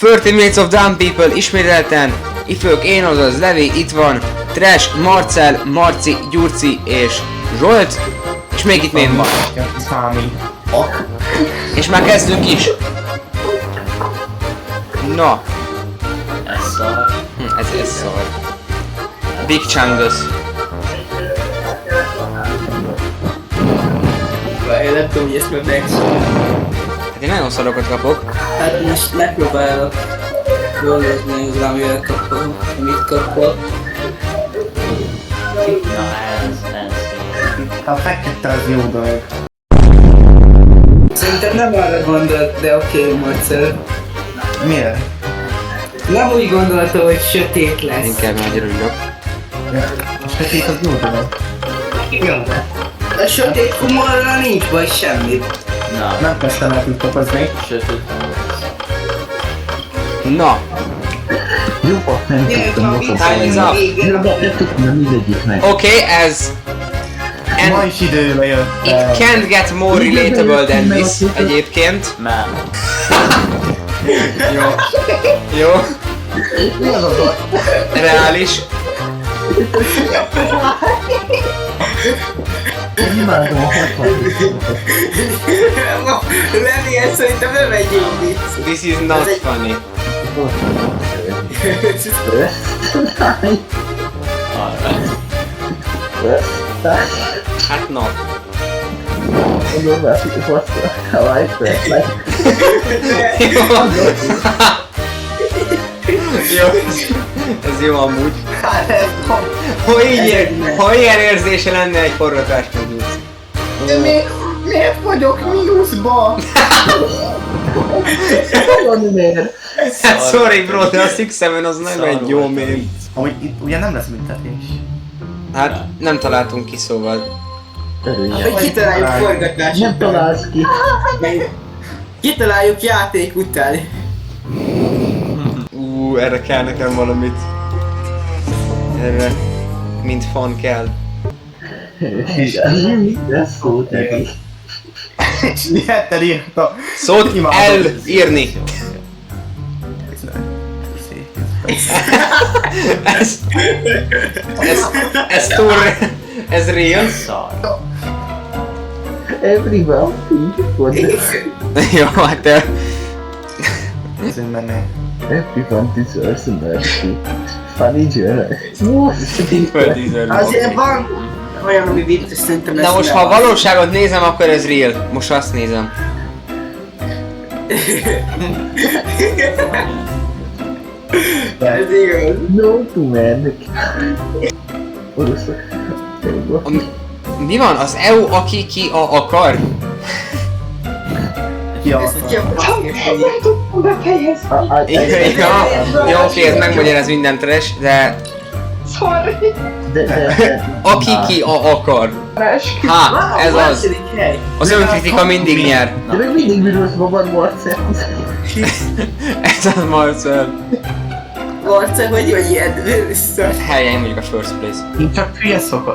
30 Minutes of Dumb People, ismételten. Ifők, én, azaz Levi, itt van Trash, Marcel, Marci, Gyurci és Zsolt. És még itt én van. Számi. És már kezdünk is. Na. Ez szar. Ez szar. Big Chungus. Én nem tudom, hogy ezt meg Hát én nagyon szarokat kapok. Hát most megpróbálok dolgozni, hogy valamire kapom, amit kapok. Na ez. A fekete az jó dolog. Szerintem nem arra gondolt, de oké, Marcel. Miért? Nem úgy gondolta, hogy sötét lesz. Inkább nagyon örülök. A sötét az jó dolog. Jó. A sötét humorral nincs baj semmi. Na, Nem kezdtem el tudtokozni. sötét nem lesz. Na. Jó, nem tudtam most Time is up. nem tudtam mindegyiknek. Oké, ez... Ma And is időbe jött. it can't get more relatable than this egyébként. Nem. Jó. Jó. Mi az a baj? Reális. Imádom a 60. Lenni, ezt szerintem nem egy jó vicc. This is not funny. Hát no. Jó. Ez jó amúgy. Ha ilyen érzése lenne egy forgatás mondjuk. De miért vagyok mínuszba? Hát sorry bro, de a 6-7 az nem egy jó mém. Amúgy itt ugye nem lesz büntetés. Hát nem találtunk ki szóval. Hogy kitaláljuk forgatást. Nem találsz ki. Kitaláljuk játék után. Erre kell nekem valamit. Erre mint fan kell. Ez szó neki. És ilyetten írta. Szót Imádom. elírni. Ez túl... Ez real. Szar. Everyone think Jó, hát... Ez menő. everyone deserves a mercy. Funny journal. Azért van olyan, ami vicces, szerintem Na most ha a valóságot nézem, akkor ez real. Most azt nézem. Ez igaz. No to man. Oroszok. Mi van? Az EU aki ki akar? Ja. Jó, oké, ez megmagyaráz minden trash, de aki ki akar. Ha, ez az. Az önkritika mindig nyer. De még mindig mínuszban van Marcel. Ez az Marcel. Marcel, hogy vagy ilyen vissza. Helyen én vagyok a first place.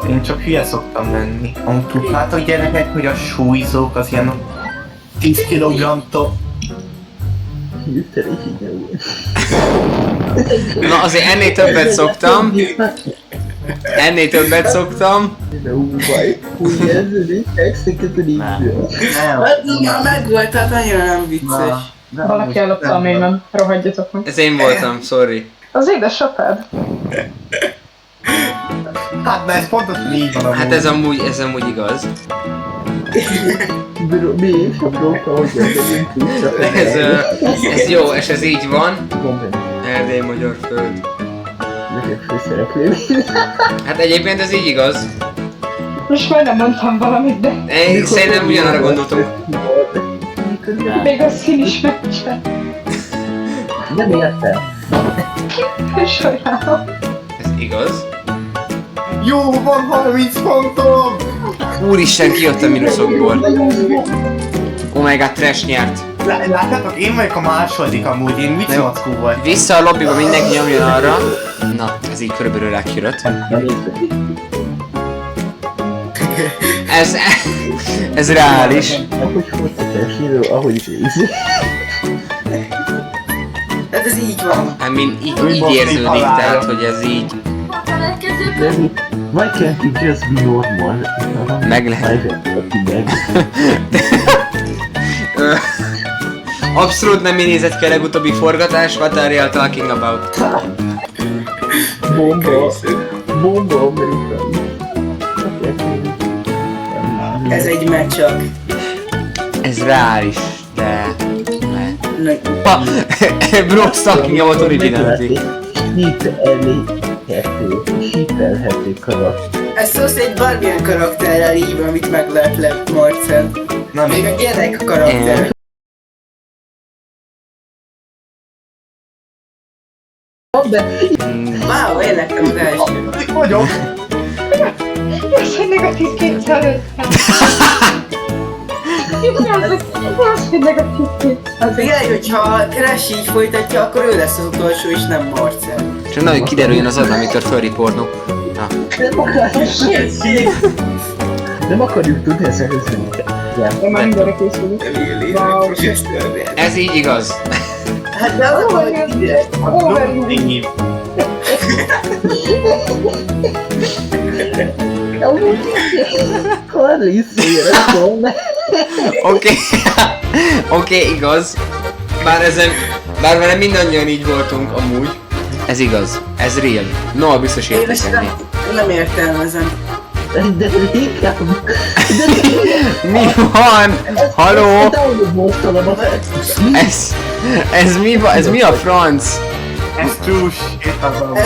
Én csak hülye szoktam lenni. Amúgy tudnátok gyerekek, hogy a súlyzók az ilyen 10 kg-tól. Na azért ennél többet szoktam. Ennél többet szoktam. Hát igen, megvolt, tehát annyira nem vicces. Valaki ellopta a mémem, rohadjatok meg. Ez én voltam, sorry. Az édesapád? Hát de ez pontosan így van amúgy. Hát ez amúgy igaz. Ez jó, és ez így van. Erdély magyar föld. Hát egyébként ez így igaz. Most majdnem mondtam valamit, de Én szerintem ugyanarra gondoltunk. még a szín is megcsinál. Nem értem. Sajnálom. Ez igaz. Jó, van 30 pontom! Úristen, kijött a mínuszokból. Oh my god, trash nyert. Látjátok, én vagyok a második amúgy, én vicmackó vagy. Vissza a lobbyba, mindenki nyomjon arra. Na, ez így körülbelül lekjött. Ez reális. Ahogy fogytatás író, ahogy nézi. Hát Hát ez így van. Hát így Úgy volt, érződik, mint halálja. tehát hogy ez így. Levi, why can't you just be normal? Meg lehet. Meg. Ö, Abszolút nem így nézett ki a legutóbbi forgatás, what are you talking about? Bomba. Bomba amerikai. Ez egy meccsök. Ez reális, de... Na, Ha, bro, talking about originality. Sípelhető karakter. ez szó szerint bármilyen karakterrel így van, amit meg lehet lep, Marcel. Na Még a gyerek karakter. Wow, én lettem az első. Itt vagyok. Ez egy negatív 250. Ez egy negatív 250. Figyelj, hogyha Crash így folytatja, akkor ő lesz az utolsó, és nem Marcel. És nagyon kiderüljön az adna, amitől fölripornok. Na, Nem akarjuk tudni ezt először. Én már mindenre készülök. Wow. ez így igaz. Hát de az volt ide. Ennyi. Carly szépen. Oké, igaz. Bár vele mindannyian így voltunk amúgy. Ez igaz, ez real. No, biztos Én ezt értekelni. nem értelmezem. De inkább. Mi van? Haló? Ez Ez mi a franc? Ez csúcs. Itt az a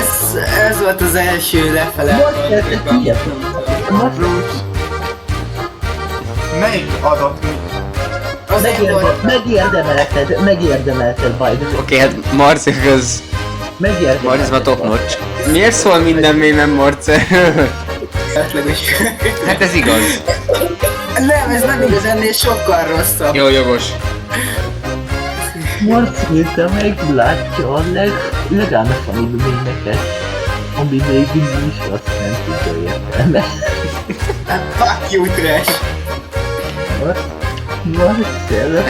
Ez volt az első lefele. csúcs. Melyik adott mi? Az egy volt. Megérdemelted, Biden. Oké, hát Marci az... Marci van top notch. Miért szól minden még nem Marci? Átlagos. Hát ez igaz. Nem, ez nem igaz, ennél sokkal rosszabb. Jó, jogos. Marci, te meglátja a legánafanibb ményeket, ami még így is azt nem tudja értelme. Fuck you, Crash. Marcel,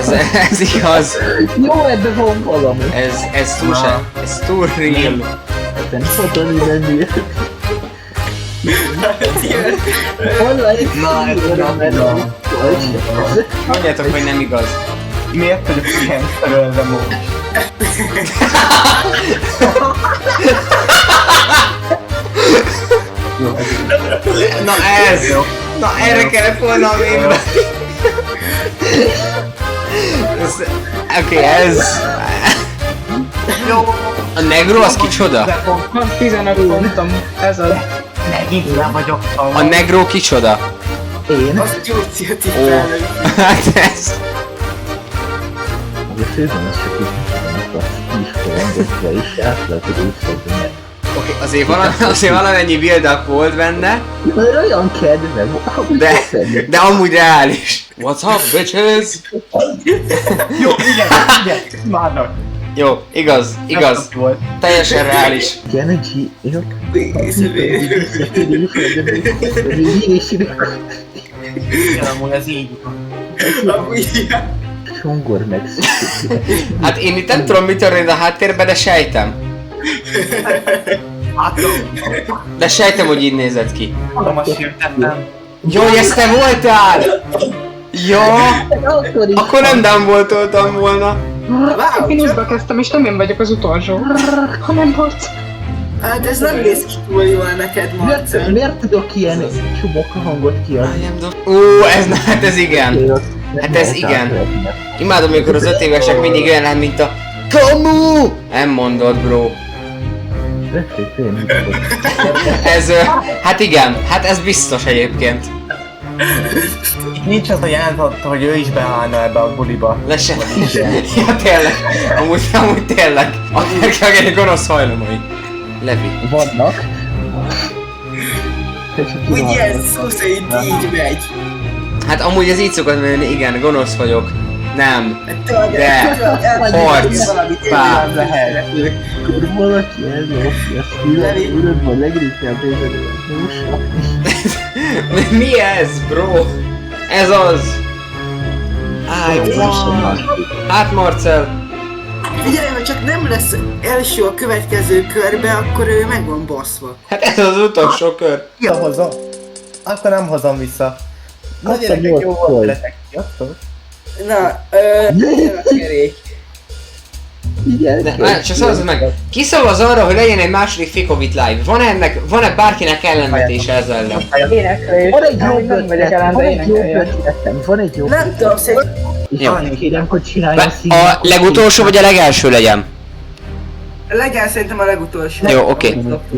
Ez igaz. jó, ebben van valami. Ez túl se. Ez túl real. Ezen fotoni menő. Online Na, ez nem igaz. Mondjátok, hogy nem igaz. Miért vagyok ilyen szerelve most? Na ez! Na erre kellett volna a mémbe. Oké, ez... Jó. A negro az kicsoda? Van 15 pontom. Ez az. Megint le vagyok A negro kicsoda? Én? Az Gyurci a Ó, tippelő. hát ez... A főben az csak így kifolyandozva is átlagod úszodni. Oké, azért valamennyi build-up volt benne, Mert olyan kedve volt. de amúgy reális. What's up, bitches? Jó, igen, imádnak. Jó, igaz, Ez volt. teljesen reális. Energy, jó? Igen, amúgy ez így van. Amúgy, Csongor meg Hát én itt nem tudom mit történt a háttérben, de sejtem. Hát, De sejtem, hogy így nézett ki. tudom, azt sértettem. Jó, hogy ezt te voltál! Jó, akkor nem downvoltoltam volna. wow, Én útba kezdtem, és nem én vagyok az utolsó. Hanem Marci. hát ez nem néz ki túl jól neked, Marcel. Miért tudok ilyen csubokra hangot kiadni? Hát ez igen. Hát ez igen. Imádom, amikor az 5 évesek mindig olyan, mint a KAMU! Nem mondod, bro. Ez, hát igen, hát ez biztos egyébként. Nincs az a jelent, hogy ő is beállna ebbe a buliba. Le se... Ja, tényleg. Amúgy tényleg. Akinek gonosz hajlamai. Levi. Vannak. Úgy ilyen szó szerint így megy. Hát amúgy ez így szokott menni, igen, gonosz vagyok. Nem. De. Harc. Pár. Lehet. Valaki eldobja a születőrödben leginkább érzedően. Mi ez, bro? Ez az. Áj, hát Marcel. Figyelj, ha csak nem lesz első a következő körbe, akkor ő meg van baszva. Hát ez az utolsó kör. Ki a hozom? Akkor nem hozom vissza. Na Azt a gyerekek, jó nyolc volt volt. veletek. Sziasztok! Na, a kerék. Igen. Várj, csak szavazzad meg. Ki szavaz arra, hogy legyen egy második Fikovit live? Van-e bárkinek ellenvetése ezzel ellen? Éneklés. Van egy jó Amúgy nem vagyok ellen, van de egy jó énekeljen. ötletem, van egy jó Nem tudom, szerintem és Jó. azt kérem, hogy csináljon A legutolsó vagy a legelső legyen? legyen szerintem a legutolsó. Jó,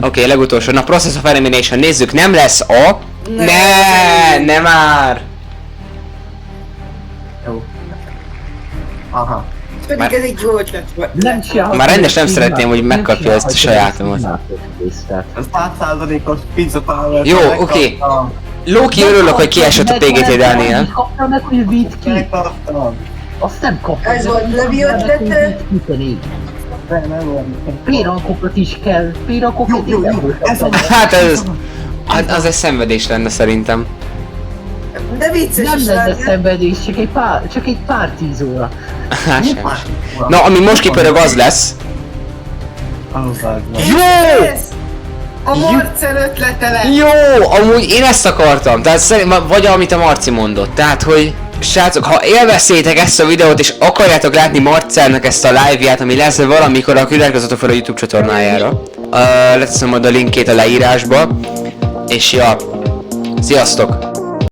oké, legutolsó. Na, Process of Elimination, nézzük, nem lesz a... Ne már! Jó. Aha. Pedig Már- ez egy jó ötlet volt. Nem csinálhatod. Már rendes nem szeretném, hogy megkapja ezt a sajátomat. Az 100%-os pizza power. Jó, oké. Loki, örülök, hogy kiesett a PGT Daniel. Kaptam meg, hogy vidd ki. Megkaptam. Azt nem kaptam. Ez volt Levi ötlete? Pérankokat is kell. Pérankokat Jó, is jó. Hát az egy szenvedés lenne szerintem. De vicces nem is lenne lenne. szenvedés, csak egy pár 10 óra. Hát sem. Na, ami most kipörög, az lesz. Jó! Ez a Marcel ötlete lesz. Jó! Amúgy én ezt akartam. Tehát szerintem, vagy amit a Marci mondott. Tehát, hogy srácok, ha élveztétek ezt a videót és akarjátok látni Marcelnek ezt a live-ját, ami lesz valamikor, akkor iratkozzatok fel a YouTube csatornájára. Leteszem majd a linkét a leírásba. És ja, sziasztok!